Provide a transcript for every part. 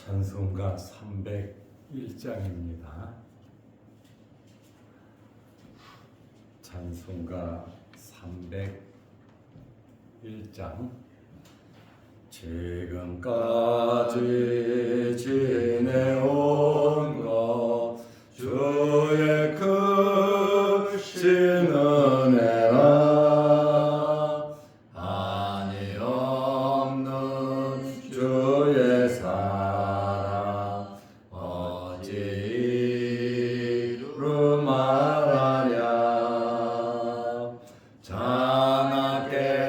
찬송가 301장입니다. 찬송가 301장. 지금까지 지내온 것 주의 크신 은혜라, 한이 없는 주의 사랑 어찌 이루 말하랴. 자나깨나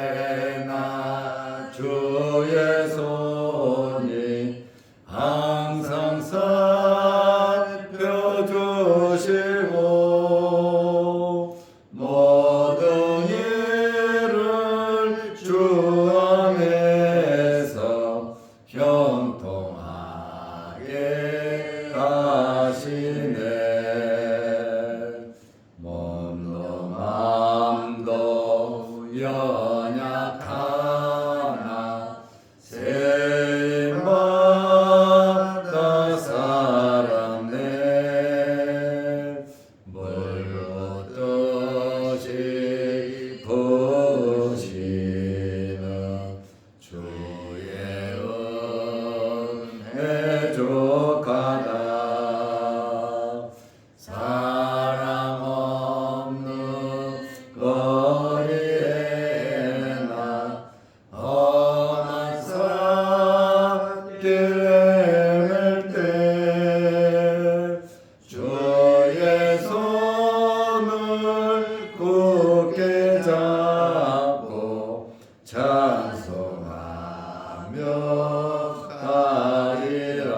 주의 손이 항상 살펴주시고 모든 일을 주 안에서 형통하게 하시네. 몸도 맘도 연약하나 세마다 살았네. 물로 뜻이 부시는 주의 은혜 족하다. 사랑 없는 거리에나 험한 산길 헤맬 때 주의 손을 굳게 잡고 찬송하며 가리라.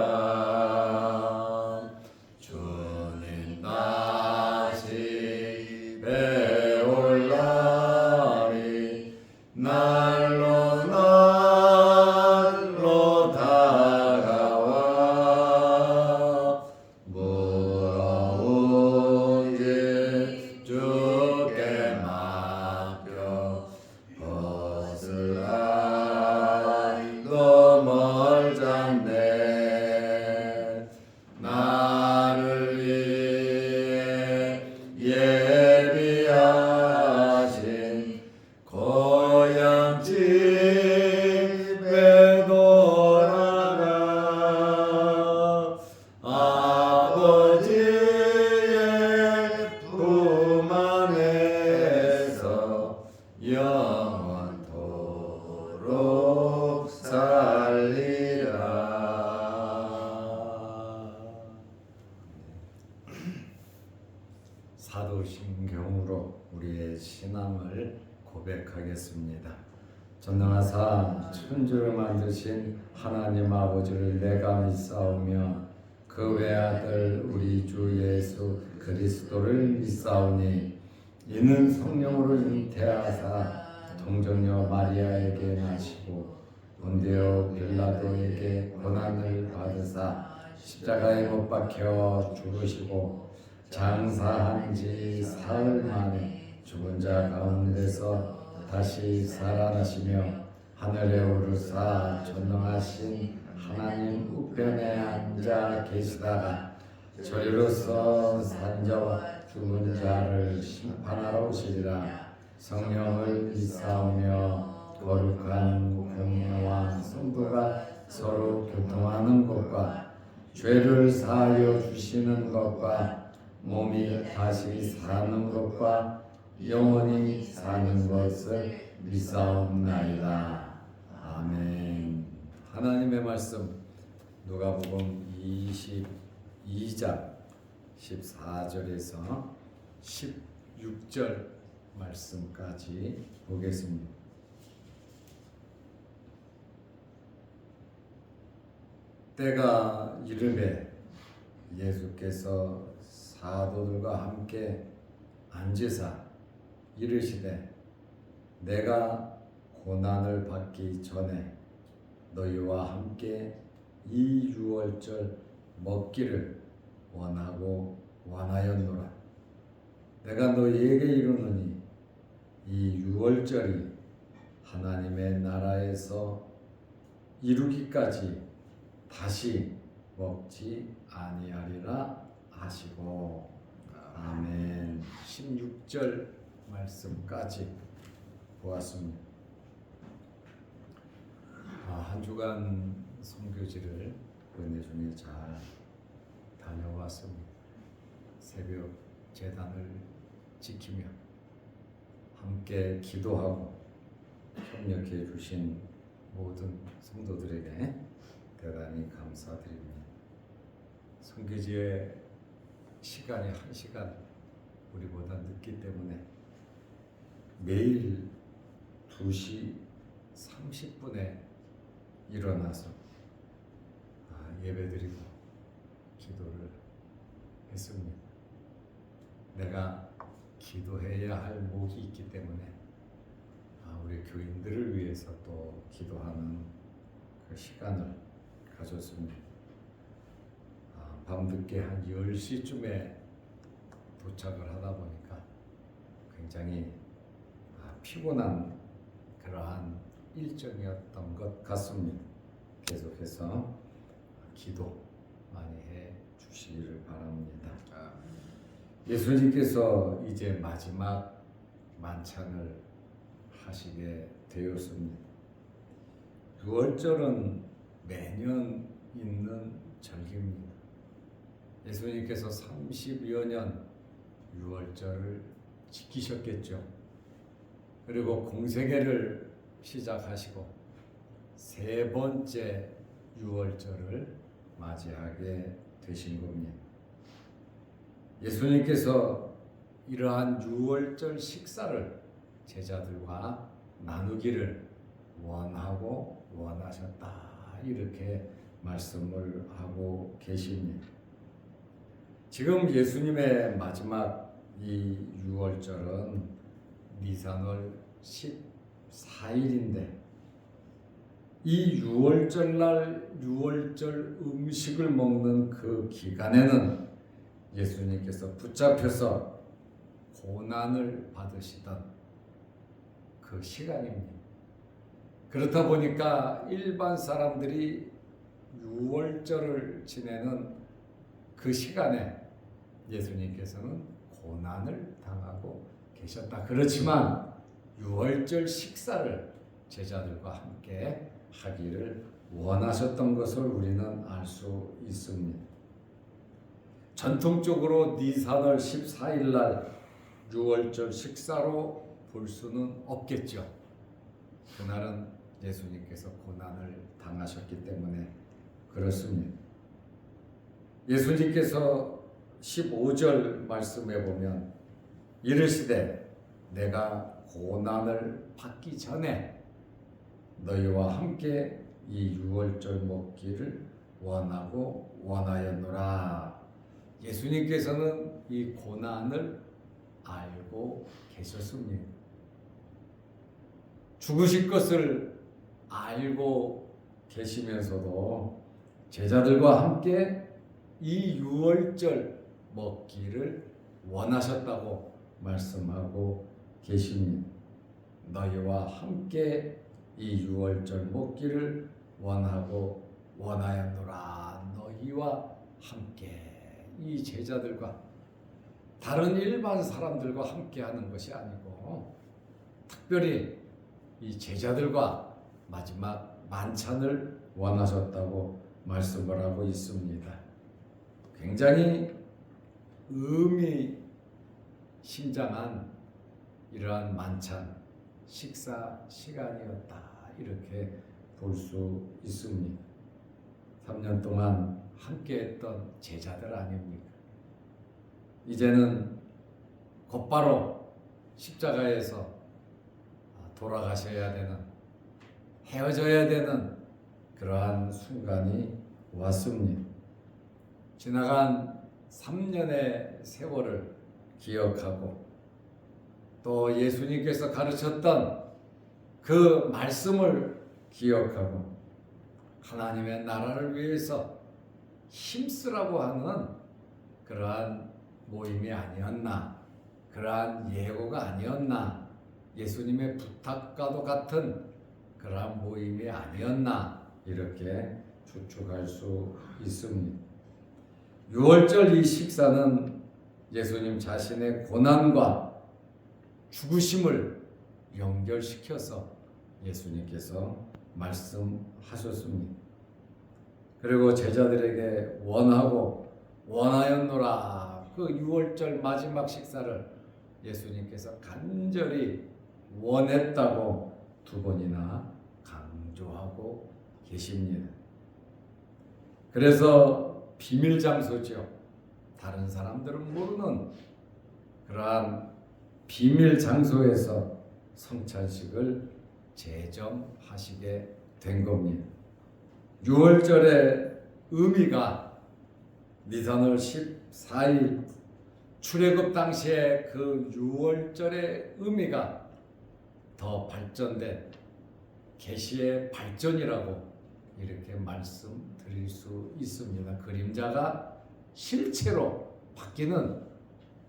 주님 다시 배올 날이 날로 날로 다가와 무거운 일 주께 맡겨 벗을 날도 멀잖네. 나를 위해 예비하신 고향 집에 돌아가 아버지의 품 안에서 영원토록 살리라. 사도신경으로 우리의 신앙을 고백하겠습니다. 전능하사 천주를 만드신 하나님 아버지를 내가 믿사오며 그 외아들 우리 주 예수 그리스도를 믿사오니 이는 성령으로 잉태하사 동정녀 마리아에게 나시고 본디오 빌라도에게 고난을 받으사 십자가에 못 박혀 죽으시고 장사한 지 사흘 만에 죽은 자 가운데서 다시 살아나시며 하늘에 오르사 전능하신 하나님 우편에 앉아 계시다가 저리로서 산자와 죽은 자를 심판하러 오시리라. 성령을 믿사오며 거룩한 공회와 성도가 서로 교통하는 것과 죄를 사하여 주시는 것과 몸이 다시 사는 것과 영원히 사는 것을 믿사옵나이다. 아멘. 하나님의 말씀 누가복음 22장 14절에서 16절 말씀까지 보겠습니다. 때가 이르매 예수께서 사도들과 함께 앉으사 이르시되 내가 고난을 받기 전에 너희와 함께 이 유월절 먹기를 원하고 원하였노라. 내가 너희에게 이르노니 이 유월절이 하나님의 나라에서 이루기까지 다시 먹지 아니하리라 하시고. 아멘. 16절 말씀까지 보았습니다. 한 주간 선교지를 은혜 중에 잘 다녀왔습니다. 새벽 제단을 지키며 함께 기도하고 협력해 주신 모든 성도들에게 대단히 감사드립니다. 선교지의 시간이 1시간 우리보다 늦기 때문에 매일 2시 30분에 일어나서 예배드리고 기도를 했습니다. 내가 기도해야 할 목이 있기 때문에 우리 교인들을 위해서 또 기도하는 그 시간을 가졌습니다. 밤늦게 한 10시쯤에 도착을 하다 보니까 굉장히 피곤한 그러한 일정이었던 것 같습니다. 계속해서 기도 많이 해 주시기를 바랍니다. 예수님께서 이제 마지막 만찬을 하시게 되었습니다. 6월절은 매년 있는 절기입니다. 예수님께서 30여 년 6월절을 지키셨겠죠. 그리고 공생애를 시작하시고 세 번째 6월절을 맞이하게 되신 겁니다. 예수님께서 이러한 6월절 식사를 제자들과 나누기를 원하고 원하셨다, 이렇게 말씀을 하고 계십니다. 지금 예수님의 마지막 이 6월절은 니산월 14일인데 이 6월절날 6월절 음식을 먹는 그 기간에는 예수님께서 붙잡혀서 고난을 받으시던 그 시간입니다. 그렇다 보니까 일반 사람들이 6월절을 지내는 그 시간에 예수님께서는 고난을 당하고 계셨다. 그렇지만 6월절 식사를 제자들과 함께 하기를 원하셨던 것을 우리는 알 수 있습니다. 전통적으로 니산월 14일 날 6월절 식사로 볼 수는 없겠죠. 그날은 예수님께서 고난을 당하셨기 때문에 그렇습니다. 예수님께서 15절 말씀에 보면 이르시되 내가 고난을 받기 전에 너희와 함께 이 6월절 먹기를 원하고 원하였노라. 예수님께서는 이 고난을 알고 계셨습니다. 죽으실 것을 알고 계시면서도 제자들과 함께 이 6월절 먹기를 원하셨다고 말씀하고 계십니다. 너희와 함께 이 6월절 먹기를 원하고 원하였노라. 너희와 함께, 이 제자들과 다른 일반 사람들과 함께 하는 것이 아니고 특별히 이 제자들과 마지막 만찬을 원하셨다고 말씀을 하고 있습니다. 굉장히 의미심장한 이러한 만찬 식사 시간이었다, 이렇게 볼 수 있습니다. 3년 동안 함께했던 제자들 아닙니까? 이제는 곧바로 십자가에서 돌아가셔야 되는, 헤어져야 되는 그러한 순간이 왔습니다. 지나간 3년의 세월을 기억하고 또 예수님께서 가르쳤던 그 말씀을 기억하고 하나님의 나라를 위해서 힘쓰라고 하는 그러한 모임이 아니었나, 그러한 예고가 아니었나, 예수님의 부탁과도 같은 그러한 모임이 아니었나, 이렇게 추측할 수 있습니다. 유월절 이 식사는 예수님 자신의 고난과 죽으심을 연결시켜서 예수님께서 말씀하셨습니다. 그리고 제자들에게 원하였노라 그 유월절 마지막 식사를 예수님께서 간절히 원했다고 2번이나 강조하고 계십니다. 그래서 비밀 장소죠. 다른 사람들은 모르는 그러한 비밀 장소에서 성찬식을 제정하시게 된 겁니다. 유월절의 의미가 니산월 14일 출애굽 당시에 그 유월절의 의미가 더 발전된 계시의 발전이라고 이렇게 말씀드릴 수 있습니다. 그림자가 실체로 바뀌는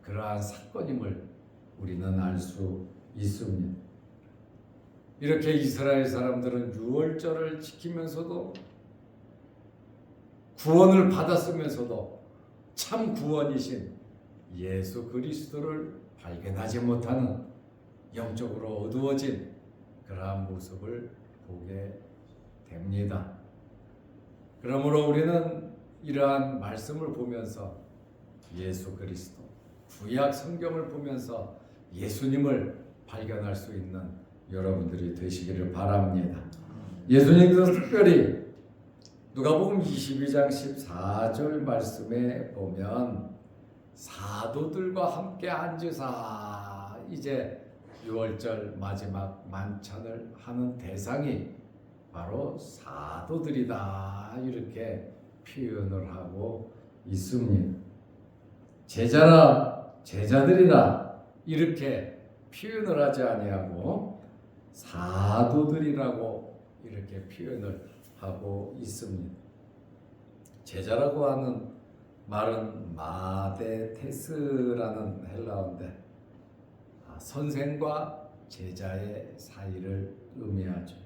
그러한 사건임을 우리는 알 수 있습니다. 이렇게 이스라엘 사람들은 유월절을 지키면서도 구원을 받았으면서도 참 구원이신 예수 그리스도를 발견하지 못하는 영적으로 어두워진 그러한 모습을 보게 됩니다. 그러므로 우리는 이러한 말씀을 보면서 예수 그리스도, 구약 성경을 보면서 예수님을 발견할 수 있는 여러분들이 되시기를 바랍니다. 예수님께서 특별히 누가복음 22장 14절 말씀에 보면 사도들과 함께 앉으사 이제 유월절 마지막 만찬을 하는 대상이 바로 사도들이다 이렇게 표현을 하고 있습니다. 제자들이라 이렇게 표현을 하지 아니하고 사도들이라고 이렇게 표현을 하고 있습니다. 제자라고 하는 말은 마데테스라는 헬라어인데 선생과 제자의 사이를 의미하죠.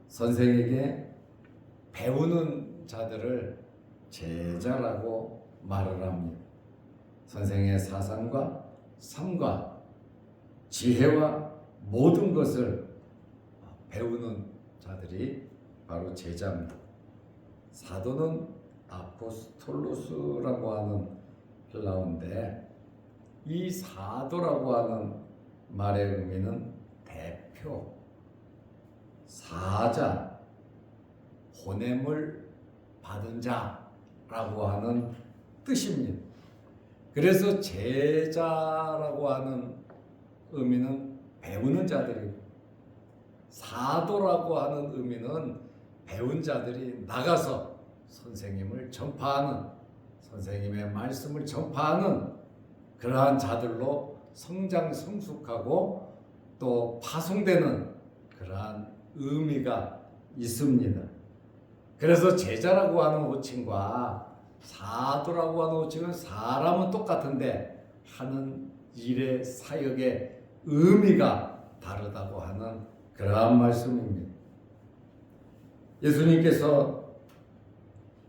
선생에게 배우는 자들을 제자라고 말을 합니다. 선생의 사상과 삶과 지혜와 모든 것을 배우는 자들이 바로 제자입니다. 사도는 아포스톨로스라고 하는 헬라어인데 이 사도라고 하는 말의 의미는 대표, 사자, 보냄을 받은 자라고 하는 뜻입니다. 그래서 제자라고 하는 의미는 배우는 자들이고 사도라고 하는 의미는 배운 자들이 나가서 선생님을 전파하는, 선생님의 말씀을 전파하는 그러한 자들로 성장성숙하고 또 파송되는 그러한 의미가 있습니다. 그래서 제자라고 하는 호칭과 사도라고 하는 호칭은 사람은 똑같은데 하는 일의 사역의 의미가 다르다고 하는 그러한 말씀입니다. 예수님께서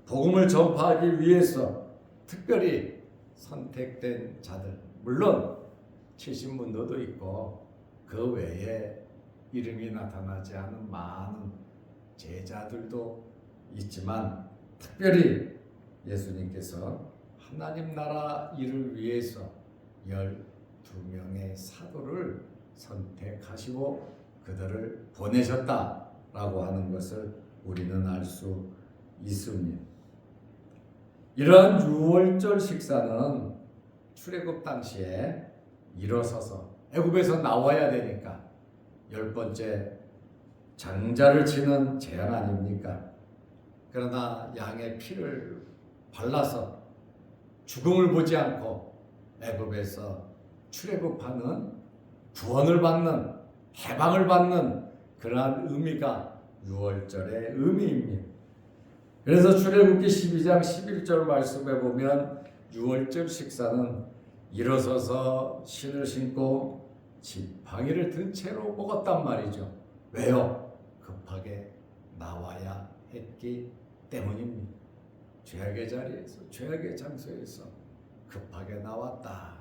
복음을 전파하기 위해서 특별히 선택된 자들, 물론 70문도도 있고 그 외에 이름이 나타나지 않은 많은 제자들도 있지만 특별히 예수님께서 하나님 나라 일을 위해서 12명의 사도를 선택하시고 그들을 보내셨다라고 하는 것을 우리는 알 수 있습니다. 이러한 유월절 식사는 출애굽 당시에 일어서서 애굽에서 나와야 되니까 10번째 장자를 치는 재앙 아닙니까? 그러나 양의 피를 발라서 죽음을 보지 않고 애굽에서 출애굽하는 구원을 받는 해방을 받는 그러한 의미가 유월절의 의미입니다. 그래서 출애굽기 12장 11절 말씀에 보면 유월절 식사는 일어서서 신을 신고 지팡이를 든 채로 먹었단 말이죠. 왜요? 급하게 나와야 했기 때문입니다. 죄악의 자리에서, 죄악의 장소에서 급하게 나왔다.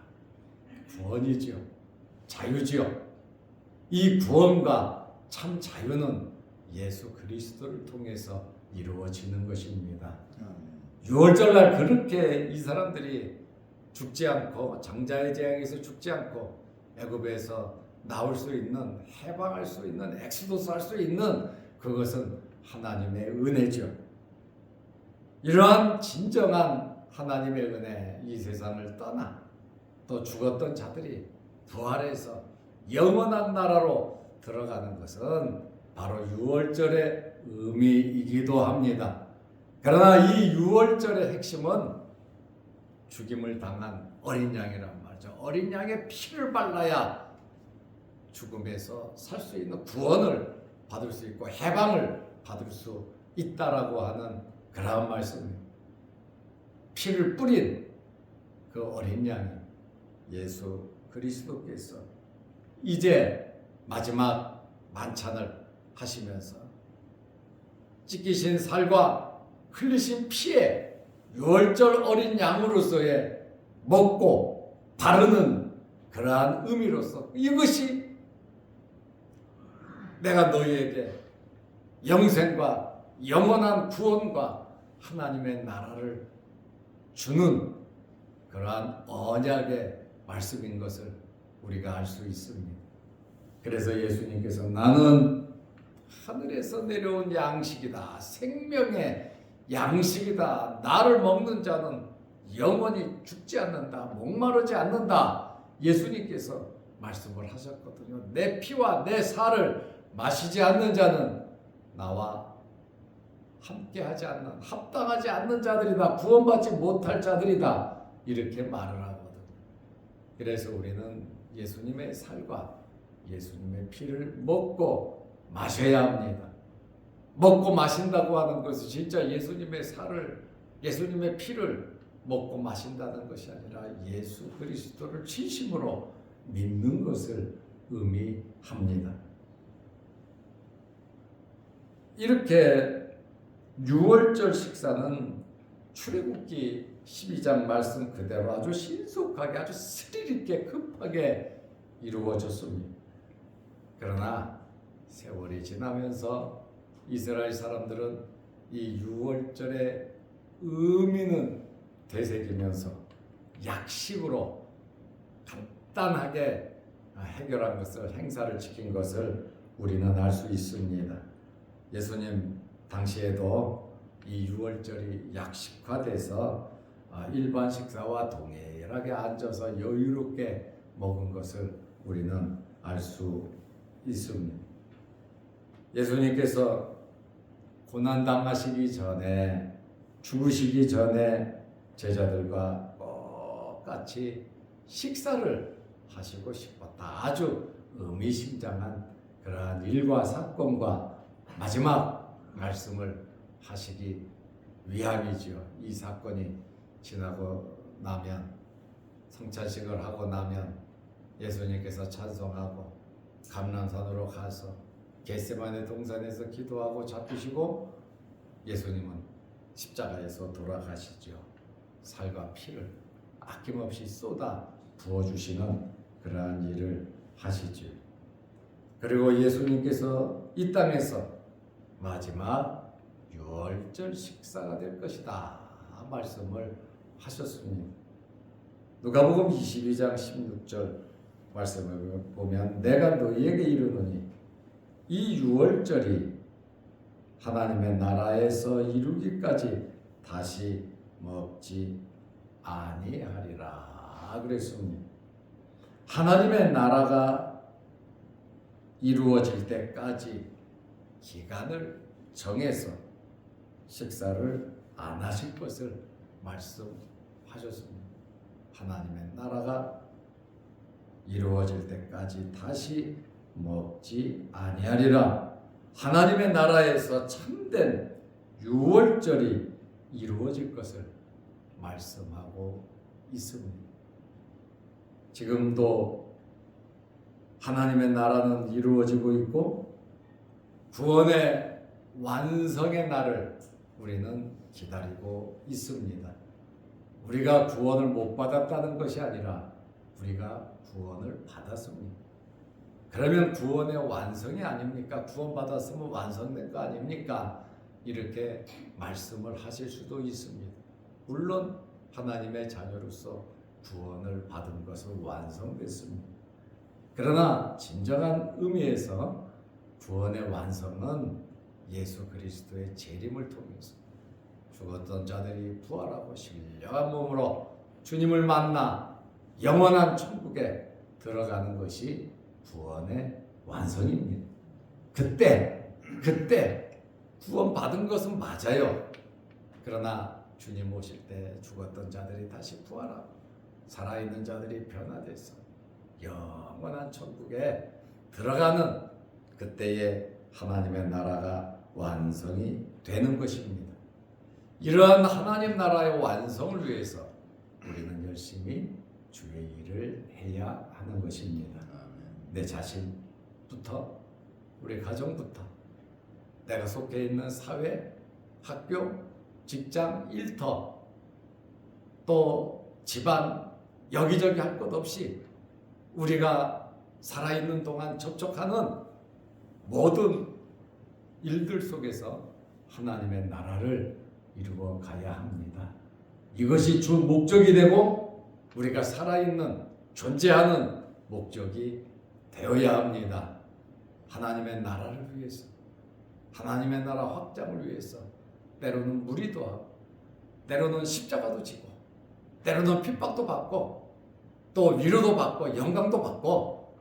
구원이지요. 자유지요. 이 구원과 참 자유는 예수 그리스도를 통해서 이루어지는 것입니다. 6월절날 그렇게 이 사람들이 죽지 않고, 장자의 재앙에서 죽지 않고 애굽에서 나올 수 있는, 해방할 수 있는, 엑소도스 할 수 있는, 그것은 하나님의 은혜죠. 이러한 진정한 하나님의 은혜, 이 세상을 떠나 또 죽었던 자들이 부활해서 영원한 나라로 들어가는 것은 바로 유월절의 의미이기도 합니다. 그러나 이 유월절의 핵심은 죽임을 당한 어린 양이란 말이죠. 어린 양의 피를 발라야 죽음에서 살 수 있는 구원을 받을 수 있고 해방을 받을 수 있다라고 하는 그러한 말씀입니다. 피를 뿌린 그 어린 양이 예수 그리스도께서 이제 마지막 만찬을 하시면서 찢기신 살과 흘리신 피에 유월절 어린 양으로서의 먹고 바르는 그러한 의미로서 이것이 내가 너희에게 영생과 영원한 구원과 하나님의 나라를 주는 그러한 언약의 말씀인 것을 우리가 알 수 있습니다. 그래서 예수님께서 나는 하늘에서 내려온 양식이다. 생명의 양식이다. 나를 먹는 자는 영원히 죽지 않는다. 목마르지 않는다. 예수님께서 말씀을 하셨거든요. 내 피와 내 살을 마시지 않는 자는 나와 함께하지 않는, 합당하지 않는 자들이다. 구원받지 못할 자들이다. 이렇게 말을 하거든요. 그래서 우리는 예수님의 살과 예수님의 피를 먹고 마셔야 합니다. 먹고 마신다고 하는 것은 진짜 예수님의 살을, 예수님의 피를 먹고 마신다는 것이 아니라 예수 그리스도를 진심으로 믿는 것을 의미합니다. 이렇게 유월절 식사는 출애굽기 12장 말씀 그대로 아주 신속하게, 아주 스릴 있게 급하게 이루어졌습니다. 그러나 세월이 지나면서 이스라엘 사람들은 이 유월절의 의미는 되새기면서 약식으로 간단하게 해결한 것을, 행사를 지킨 것을 우리는 알 수 있습니다. 예수님 당시에도 이 유월절이 약식화돼서 일반 식사와 동일하게 앉아서 여유롭게 먹은 것을 우리는 알 수 있습니다. 예수님께서 고난당하시기 전에, 죽으시기 전에 제자들과 똑같이 식사를 하시고 싶었다. 아주 의미심장한 그러한 일과 사건과 마지막 말씀을 하시기 위함이지요. 이 사건이 지나고 나면, 성찬식을 하고 나면 예수님께서 찬송하고 감람산으로 가서 겟세마네 동산에서 기도하고 잡히시고 예수님은 십자가에서 돌아가시죠. 살과 피를 아낌없이 쏟아 부어주시는 그러한 일을 하시죠. 그리고 예수님께서 이 땅에서 마지막 유월절 식사가 될 것이다 말씀을 하셨습니다. 누가복음 22장 16절 말씀을 보면 내가 너희에게 이르노니 이 유월절이 하나님의 나라에서 이루기까지 다시 먹지 아니하리라 그랬습니다. 하나님의 나라가 이루어질 때까지 기간을 정해서 식사를 안 하실 것을 말씀하셨습니다. 하나님의 나라가 이루어질 때까지 다시 먹지 아니하리라. 하나님의 나라에서 참된 유월절이 이루어질 것을 말씀하고 있습니다. 지금도 하나님의 나라는 이루어지고 있고 구원의 완성의 날을 우리는 기다리고 있습니다. 우리가 구원을 못 받았다는 것이 아니라 우리가 구원을 받았습니다. 그러면 구원의 완성이 아닙니까? 구원 받았으면 완성된 거 아닙니까? 이렇게 말씀을 하실 수도 있습니다. 물론 하나님의 자녀로서 구원을 받은 것은 완성됐습니다. 그러나 진정한 의미에서 구원의 완성은 예수 그리스도의 재림을 통해서 죽었던 자들이 부활하고 신령한 몸으로 주님을 만나 영원한 천국에 들어가는 것이 구원의 완성입니다. 그때 구원 받은 것은 맞아요. 그러나 주님 오실 때 죽었던 자들이 다시 부활하고 살아있는 자들이 변화돼서 영원한 천국에 들어가는 그때에 하나님의 나라가 완성이 되는 것입니다. 이러한 하나님 나라의 완성을 위해서 우리는 열심히 주의 일을 해야 하는 것입니다. 내 자신부터, 우리 가정부터, 내가 속해 있는 사회, 학교, 직장, 일터, 또 집안, 여기저기 할 것 없이 우리가 살아있는 동안 접촉하는 모든 일들 속에서 하나님의 나라를 이루어 가야 합니다. 이것이 주 목적이 되고 우리가 살아있는, 존재하는 목적이 되어야 합니다. 하나님의 나라를 위해서, 하나님의 나라 확장을 위해서 때로는 무리도 하고, 때로는 십자가도 지고, 때로는 핍박도 받고, 또 위로도 받고 영광도 받고,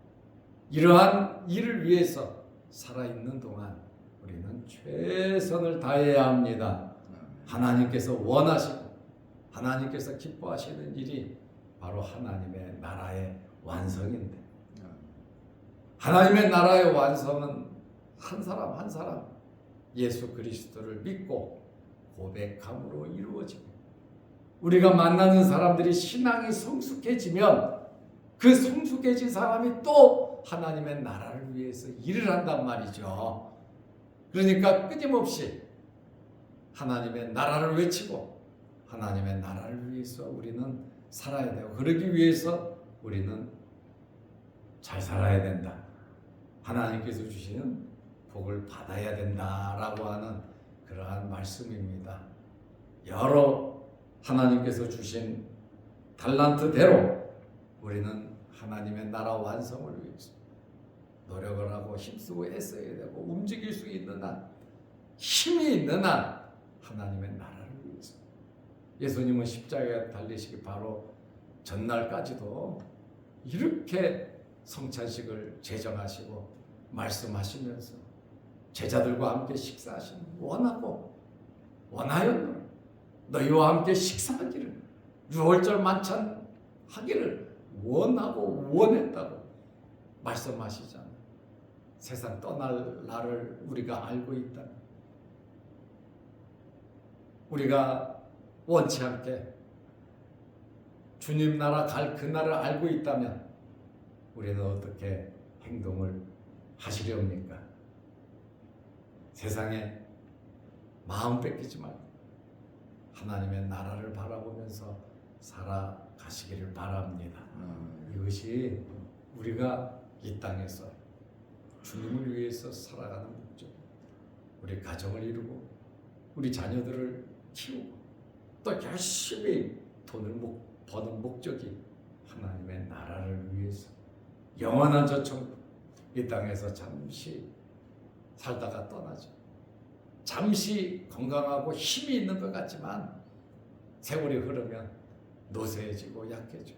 이러한 일을 위해서 살아있는 동안 우리는 최선을 다해야 합니다. 하나님께서 원하시고 하나님께서 기뻐하시는 일이 바로 하나님의 나라의 완성인데, 하나님의 나라의 완성은 한 사람 한 사람 예수 그리스도를 믿고 고백함으로 이루어지고, 우리가 만나는 사람들이 신앙이 성숙해지면 그 성숙해진 사람이 또 하나님의 나라를 위해서 일을 한단 말이죠. 그러니까 끊임없이 하나님의 나라를 외치고 하나님의 나라를 위해서 우리는 살아야 되고, 그러기 위해서 우리는 잘 살아야 된다. 하나님께서 주시는 복을 받아야 된다라고 하는 그러한 말씀입니다. 여러 하나님께서 주신 달란트대로 우리는 하나님의 나라 완성을 위해서 노력을 하고 힘쓰고 애써야 되고, 움직일 수 있는 한, 힘이 있는 한 하나님의 나라를 위해서. 예수님은 십자가에 달리시기 바로 전날까지도 이렇게 성찬식을 제정하시고 말씀하시면서 제자들과 함께 식사하시는, 원하였노라 너희와 함께 식사하기를, 유월절 만찬 하기를 원하고 원했다고 말씀하시잖아요. 세상 떠날 날을 우리가 알고 있다. 우리가 원치 않게 주님 나라 갈 그날을 알고 있다면 우리는 어떻게 행동을 하시렵니까? 세상에 마음 뺏기지 말고 하나님의 나라를 바라보면서 살아가시기를 바랍니다. 이것이 우리가 이 땅에서 주님을 위해서 살아가는 목적, 우리 가정을 이루고 우리 자녀들을 키우고 또 열심히 돈을 버는 목적이 하나님의 나라를 위해서, 영원한 저 천국, 이 땅에서 잠시 살다가 떠나죠. 잠시 건강하고 힘이 있는 것 같지만 세월이 흐르면 노쇠해지고 약해져.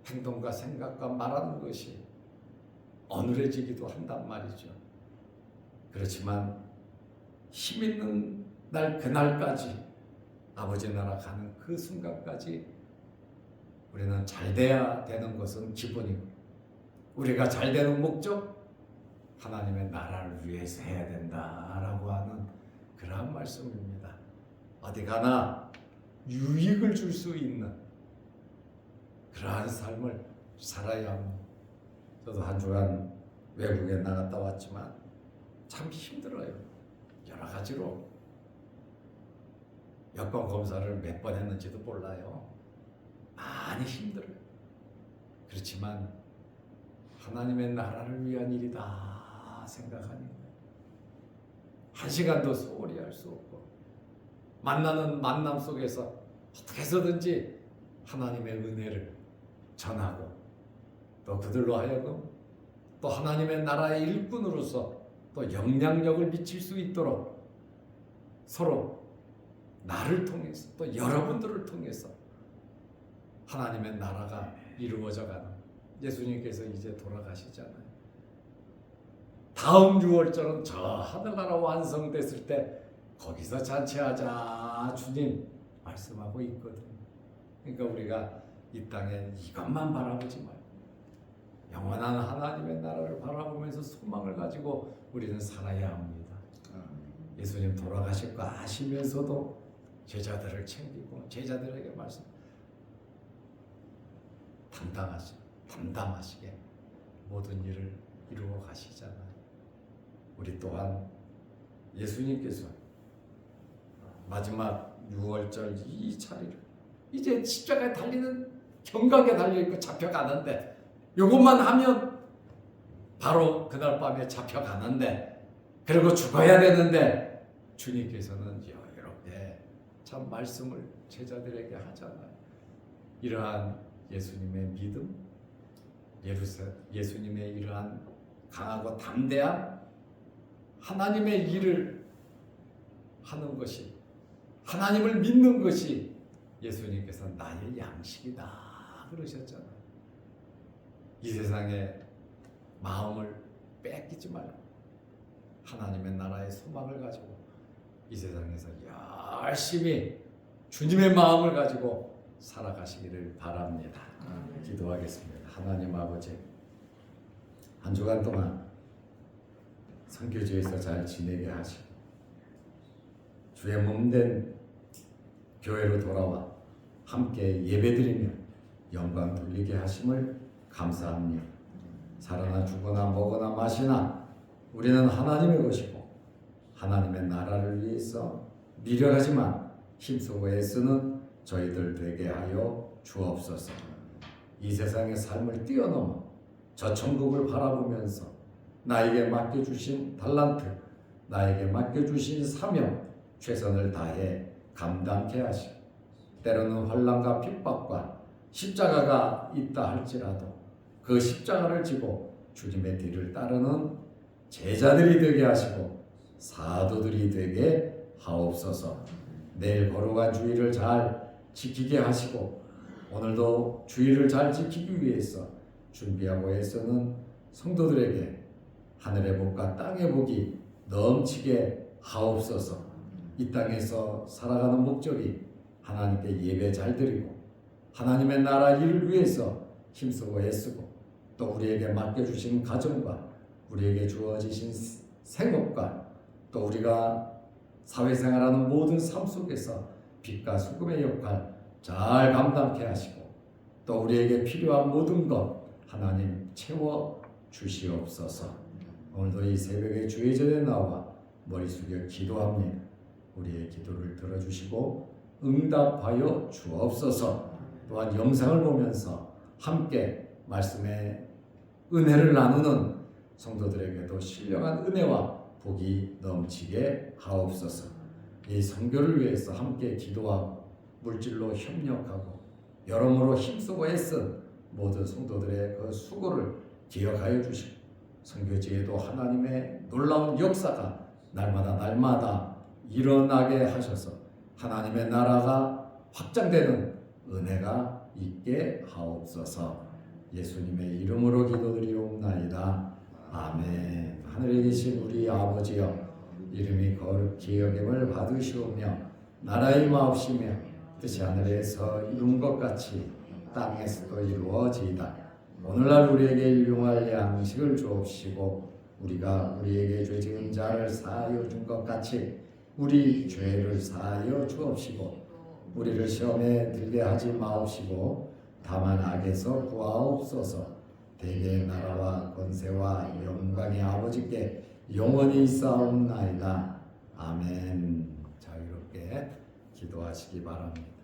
행동과 생각과 말하는 것이 어눌해지기도 한단 말이죠. 그렇지만 힘 있는 날, 그날까지, 아버지 나라 가는 그 순간까지 우리는 잘 돼야 되는 것은 기본이고, 우리가 잘 되는 목적, 하나님의 나라를 위해서 해야 된다라고 하는 그러한 말씀입니다. 어디 가나 유익을 줄 수 있는 그러한 삶을 살아야 합니다. 저도 한 주간 외국에 나갔다 왔지만 참 힘들어요. 여러 가지로 여권 검사를 몇 번 했는지도 몰라요. 많이 힘들어요. 그렇지만 하나님의 나라를 위한 일이다 생각하니 한 시간도 소홀히 할 수 없고 만나는 만남 속에서 어떻게 해서든지 하나님의 은혜를 전하고 또 그들로 하여금 또 하나님의 나라의 일꾼으로서 또 영향력을 미칠 수 있도록 서로 나를 통해서 또 여러분들을 통해서 하나님의 나라가 이루어져가는 예수님께서 이제 돌아가시잖아요. 다음 6월절은 저 하늘나라 완성됐을 때 거기서 잔치하자 주님 말씀하고 있거든요. 그러니까 우리가 이 땅에 이것만 바라보지 말고 영원한 하나님의 나라를 바라보면서 소망을 가지고 우리는 살아야 합니다. 예수님 돌아가실 거 아시면서도 제자들을 챙기고 제자들에게 말씀 담담하시게 모든 일을 이루어 가시잖아요. 우리 또한 예수님께서 마지막 6월절 이 자리를 이제 십자가에 달리는 경각에 달려있고 잡혀가는데 요것만 하면 바로 그날 밤에 잡혀가는데 그리고 죽어야 되는데 주님께서는 이렇게 참 말씀을 제자들에게 하잖아요. 이러한 예수님의 믿음, 예수님의 이러한 강하고 담대한 하나님의 일을 하는 것이 하나님을 믿는 것이 예수님께서 나의 양식이다 그러셨잖아요. 이 세상에 마음을 뺏기지 말고 하나님의 나라의 소망을 가지고 이 세상에서 열심히 주님의 마음을 가지고 살아가시기를 바랍니다. 기도하겠습니다. 하나님 아버지, 한 주간 동안 선교지에서 잘 지내게 하시고 주의 몸된 교회로 돌아와 함께 예배드리며 영광 돌리게 하심을 감사합니다. 살아나 죽거나 먹거나 마시나 우리는 하나님의 것이고 하나님의 나라를 위해서 미련하지만 힘쓰고 애쓰는 저희들 되게 하여 주옵소서. 이 세상의 삶을 뛰어넘어 저 천국을 바라보면서 나에게 맡겨주신 달란트, 나에게 맡겨주신 사명 최선을 다해 감당케 하시고 때로는 환난과 핍박과 십자가가 있다 할지라도 그 십자가를 지고 주님의 뒤를 따르는 제자들이 되게 하시고 사도들이 되게 하옵소서. 내일 거룩한 주일을 잘 지키게 하시고 오늘도 주일을 잘 지키기 위해서 준비하고 애쓰는 성도들에게 하늘의 복과 땅의 복이 넘치게 하옵소서. 이 땅에서 살아가는 목적이 하나님께 예배 잘 드리고 하나님의 나라 일을 위해서 힘쓰고 애쓰고 또 우리에게 맡겨주신 가정과 우리에게 주어지신 생업과 또 우리가 사회생활하는 모든 삶 속에서 빛과 소금의 역할 잘 감당케 하시고 또 우리에게 필요한 모든 것 하나님 채워 주시옵소서. 오늘도 이 새벽에 주의 전에 나와 머리 숙여 기도합니다. 우리의 기도를 들어주시고 응답하여 주옵소서. 또한 영상을 보면서 함께 말씀의 은혜를 나누는 성도들에게도 신령한 은혜와 복이 넘치게 하옵소서. 이 선교를 위해서 함께 기도하고 물질로 협력하고 여러모로 힘쓰고 애쓴 모든 성도들의 그 수고를 기억하여 주시고 선교지에도 하나님의 놀라운 역사가 날마다 일어나게 하셔서 하나님의 나라가 확장되는 은혜가 있게 하옵소서. 예수님의 이름으로 기도드리옵나이다. 아멘. 하늘에 계신 우리 아버지여, 이름이 거룩히 여김을 받으시오며 나라의 마옵시며 뜻이 하늘에서 이룬 것 같이 땅에서도 이루어지이다. 오늘날 우리에게 일용할 양식을 주옵시고 우리가 우리에게 죄 지은 자를 사하여 준 것 같이 우리 죄를 사하여 주옵시고 우리를 시험에 들게 하지 마옵시고 다만 악에서 구하옵소서. 대개의 나라와 권세와 영광의 아버지께 영원히 있사옵나이다. 아멘. 자유롭게 기도하시기 바랍니다.